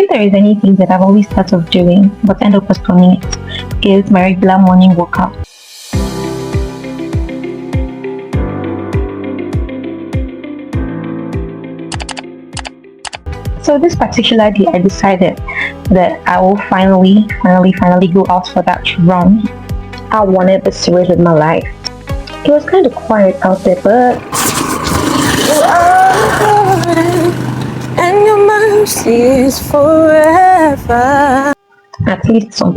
if there is anything that I've always thought of doing but end up postponing it, is my regular morning workout. So this particular day, I decided that I will finally go out for that run. I wanted this to with my life. It was kind of quiet out there, but and your mercy is forever. At least some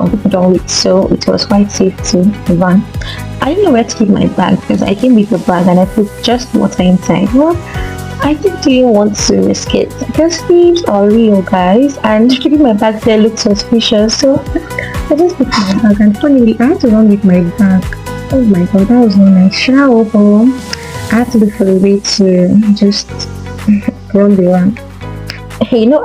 people don't read, so it was quite safe to run. I didn't know where to keep my bag because I came with a bag and I put just water inside. Well, I didn't want to risk it because thieves are real, guys, and keeping my bag there looked suspicious, so I just put my bag, and funny, I had to run with my bag. Oh my god, that was no nice shower. I had to look for a way to just run the run.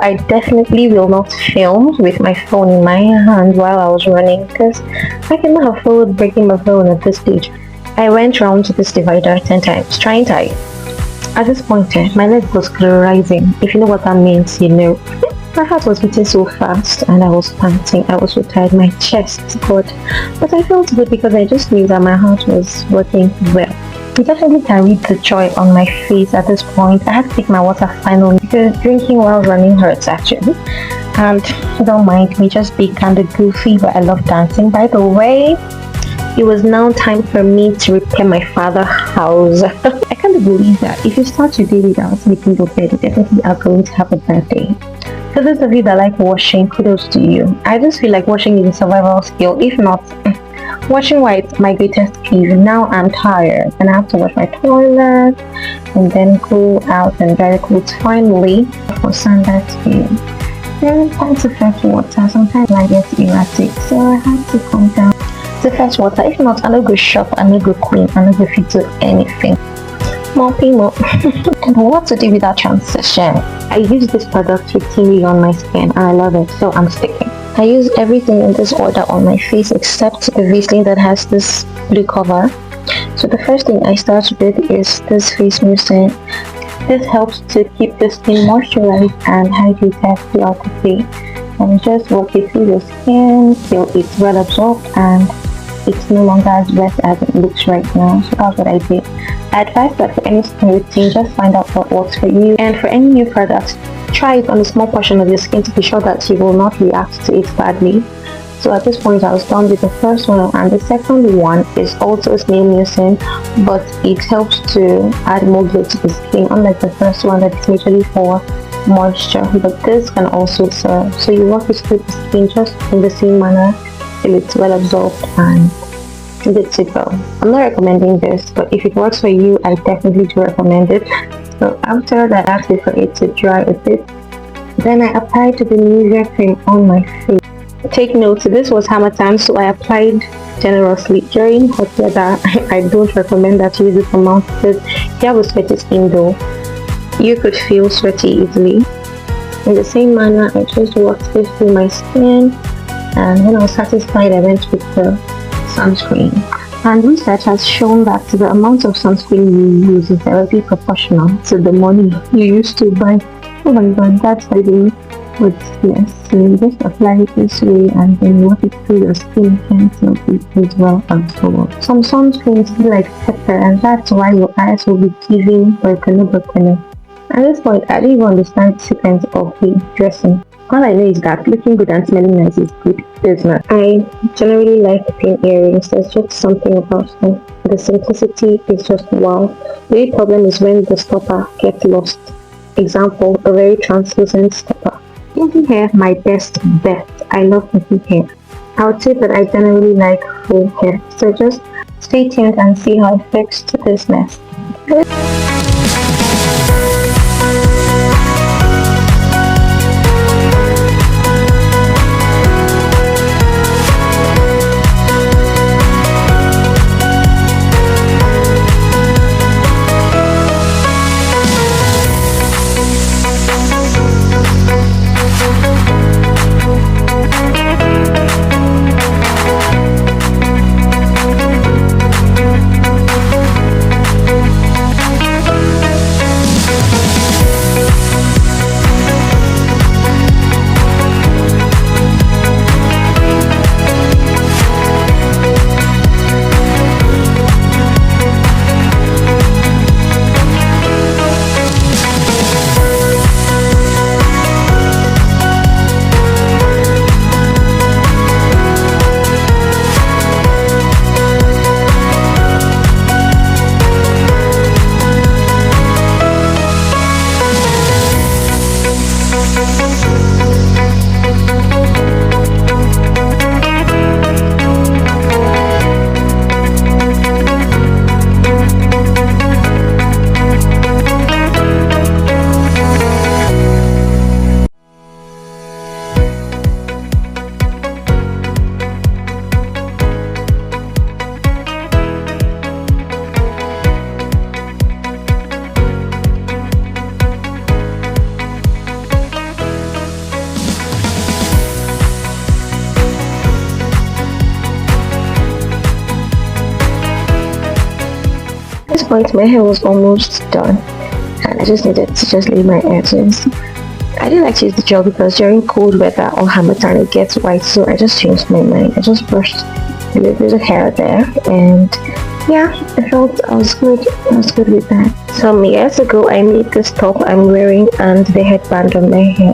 I definitely will not film with my phone in my hand while I was running because I cannot afford breaking my phone at this stage. I went round to this divider 10 times, trying to hide. At this point, my leg was rising. If you know what that means, you know. My heart was beating so fast and I was panting. I was so tired, my chest got. But I felt good because I just knew that my heart was working well. You definitely can read the joy on my face at this point. I had to take my water finally because drinking while running hurts actually. And don't mind me just being kind of goofy, but I love dancing. By the way, it was now time for me to repair my father's house. I can't believe that if you start your day without making your bed, you definitely are going to have a bad day. For those of you that like washing, kudos to you. I just feel like washing is a survival skill. If not, washing white, my greatest peeve. Now I'm tired and I have to wash my toilet and then go out and dry the clothes finally for Sunday tea. Then time to fetch water. Sometimes I get erratic, so I have to come down to fetch water. If not, I no go shop, I no go clean, I no go fit to anything. Mopping up. And what to do with that transition? I use this product routinely on my skin and I love it, so I'm sticking. I use everything in this order on my face except the Vaseline that has this blue cover. So the first thing I start with is this face mucin. This helps to keep the skin moisturized and hydrated throughout the day. And just work it through the skin till it's well absorbed and it's no longer as wet as it looks right now. So that's what I did. I advise that for any skin routine, just find out what works for you. And for any new products, try it on a small portion of your skin to be sure that you will not react to it badly. So at this point I was done with the first one, and the second one is also snail mucin, but it helps to add more glow to the skin, unlike the first one that is majorly for moisture, but this can also serve. So you work it through the skin just in the same manner till it's well absorbed and good to go. I'm not recommending this, but if it works for you, I definitely do recommend it. So after that, I wait for it to dry a bit. Then I applied the Nivea cream on my face. Take note, this was hammer time, so I applied generously. During hot weather, I don't recommend that you use this amount because if you have a sweaty skin though, you could feel sweaty easily. In the same manner, I just worked this through my skin, and when I was satisfied, I went with the sunscreen. And research has shown that the amount of sunscreen you use is directly proportional to the money you used to buy. Oh my god, that's why they would yes. So you just apply it this way and then you work it through your skin until it is well absorbed. Some sunscreens be like pepper, and that's why your eyes will be giving broken. At this point, I don't even understand the sequence of the dressing. All I know is that looking good and smelling nice is good business. I generally like pin earrings. There's just something about them. The simplicity is just wow. The only problem is when the stopper gets lost. Example, a very translucent stopper. Kinky hair, my best bet. I love kinky hair. I would say that I generally like full hair. So just stay tuned and see how I fixed this mess. point, my hair was almost done, and I just needed to just lay my edges. I didn't like to use the gel because during cold weather or Hamatan it gets white, so I just changed my mind. I just brushed a little bit of hair there, and yeah, I felt I was good. I was good with that. Some years ago, I made this top I'm wearing and the headband on my hair.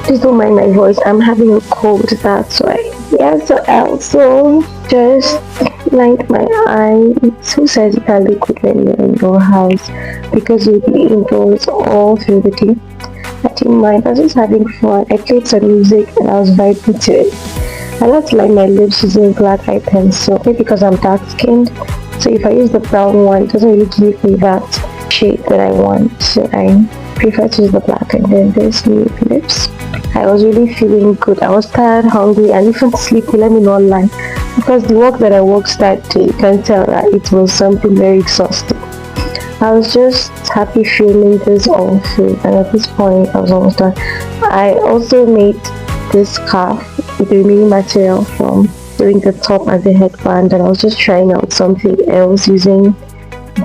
Please don't mind my voice. I'm having a cold, that's why. Yeah, so I also just lined my eye. Who says you can look good when you're in your house? Because you'll be indoors all through the day. I didn't mind. I was just having fun. I played some music and I was vibing to it. I like to line my lips using black eye pencil, maybe because I'm dark skinned. So if I use the brown one, it doesn't really give me that shade that I want. So I prefer to use the black. And then there's new lips. I was really feeling good. I was tired, hungry, and even sleepy. Let me not lie, because the work that I worked that day, you can tell that it was something very exhausting. I was just happy filming this all through, and at this point I was almost done. I also made this scarf with the remaining material from doing the top and the headband, and I was just trying out something else using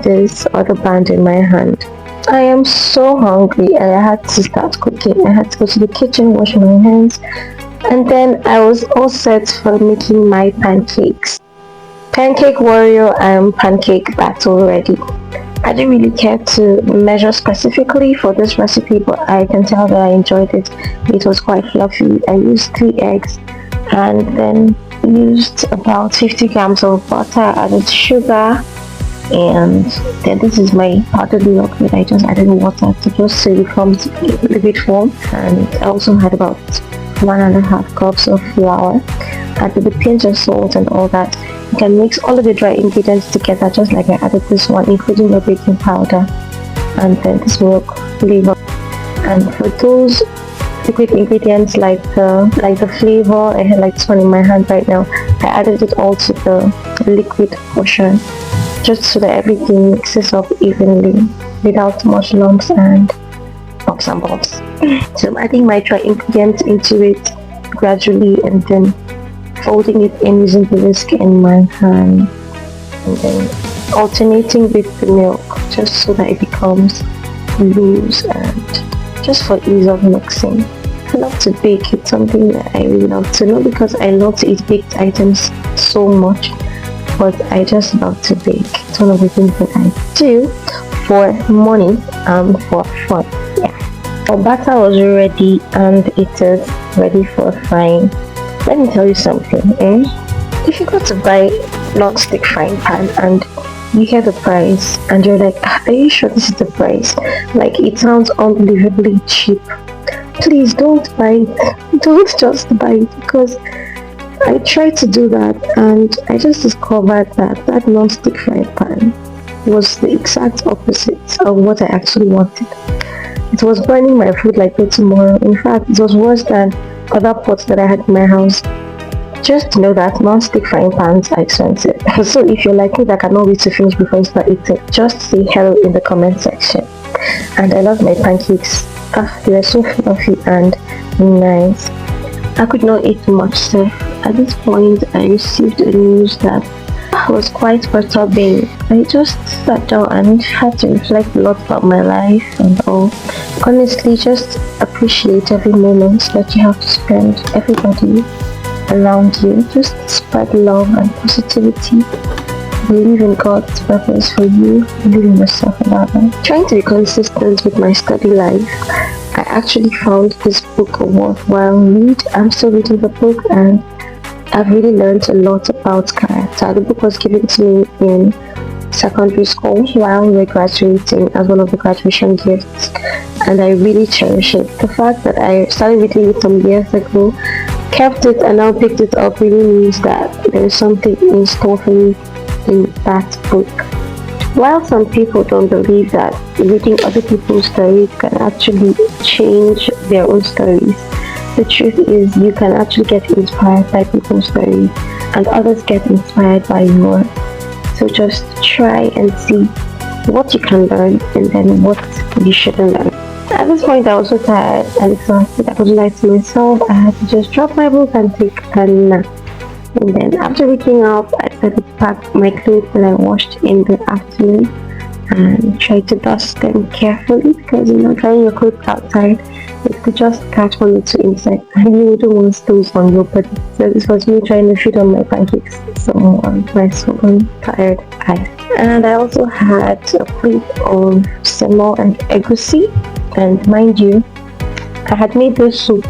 this other band in my hand. I am so hungry and I had to start cooking. I had to go to the kitchen, wash my hands, and then I was all set for making my pancakes. Pancake warrior and pancake battle ready. I didn't really care to measure specifically for this recipe, but I can tell that I enjoyed it. It was quite fluffy. I used 3 eggs and then used about 50 grams of butter, added sugar, and then this is my powdered milk that I just added water to just so it becomes liquid form. And I also had about 1.5 cups of flour, and with a pinch of salt and all that. You can mix all of the dry ingredients together just like I added this one, including the baking powder and then this milk flavor. And for those liquid ingredients like the flavor, I had like this one in my hand right now, I added it all to the liquid portion just so that everything mixes up evenly without much lumps and bumps. So I'm adding my dry ingredients into it gradually and then folding it in using the whisk in my hand, and then alternating with the milk just so that it becomes loose and just for ease of mixing. I love to bake. It's something that I really love to, not because I love to eat baked items so much, but I just love to bake. It's one of the things that I do for money and for fun. Yeah. Our batter was ready and it is ready for frying. Let me tell you something, if you go to buy non-stick frying pan and you hear the price and you're like, are you sure this is the price? Like, it sounds unbelievably cheap. Please don't buy it. Don't just buy it, because I tried to do that and I just discovered that non-stick frying pan was the exact opposite of what I actually wanted. It was burning my food like no tomorrow. In fact, it was worse than other pots that I had in my house. Just to know that non-stick frying pans are expensive. So if you're like me that cannot wait to finish before you start eating, just say hello in the comment section. And I love my pancakes. They were so fluffy and nice. I could not eat much, so at this point I received a news that was quite perturbing. I just sat down and had to reflect a lot about my life and all. Honestly, just appreciate every moment that you have to spend, everybody around you. Just spread love and positivity. Believe in God's purpose for you. Believe in yourself and others. Trying to be consistent with my study life, I actually found this book a worthwhile read. I'm still reading the book and I've really learned a lot about character. The book was given to me in secondary school while we were graduating as one of the graduation gifts, and I really cherish it. The fact that I started reading it some years ago, kept it and now picked it up really means that there is something in store for me in that book. While some people don't believe that reading other people's stories can actually change their own stories, the truth is you can actually get inspired by people's stories and others get inspired by yours. So just try and see what you can learn and then what you shouldn't learn. At this point I was so tired and exhausted. I couldn't lie to myself. I had to just drop my book and take a nap. And then after waking up, I started to pack my clothes that I washed in the afternoon. and try to dust them carefully because drying your clothes outside, it could just catch one or two insects and you wouldn't want those on your body. So this was me trying to feed on my pancakes. So my so tired eyes. And I also had a plate of semo and egusi. And mind you, I had made this soup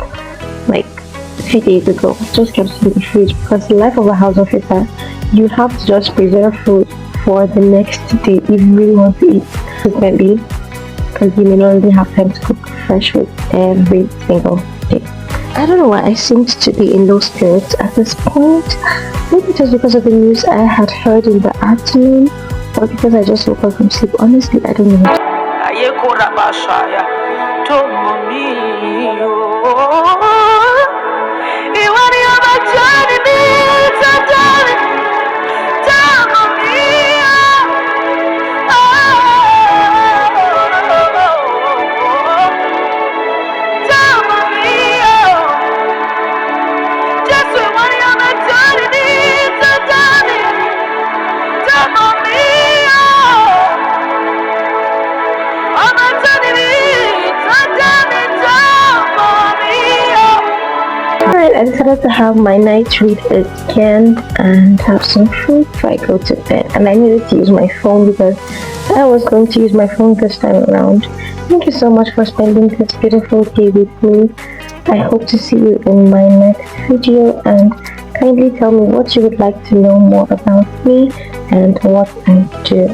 like a few days ago. Just kept it in the fridge because the life of a house officer, you have to just preserve food for the next day if you really want to eat frequently, because you may not really have time to cook fresh food every single day. I don't know why I seemed to be in low spirits at this point. Maybe just because of the news I had heard in the afternoon, or because I just woke up from sleep. Honestly, I don't know. I decided to have my night read again and have some food before I go to bed. And I needed to use my phone because I was going to use my phone this time around. Thank you so much for spending this beautiful day with me. I hope to see you in my next video, and kindly tell me what you would like to know more about me and what I do.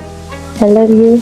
I love you.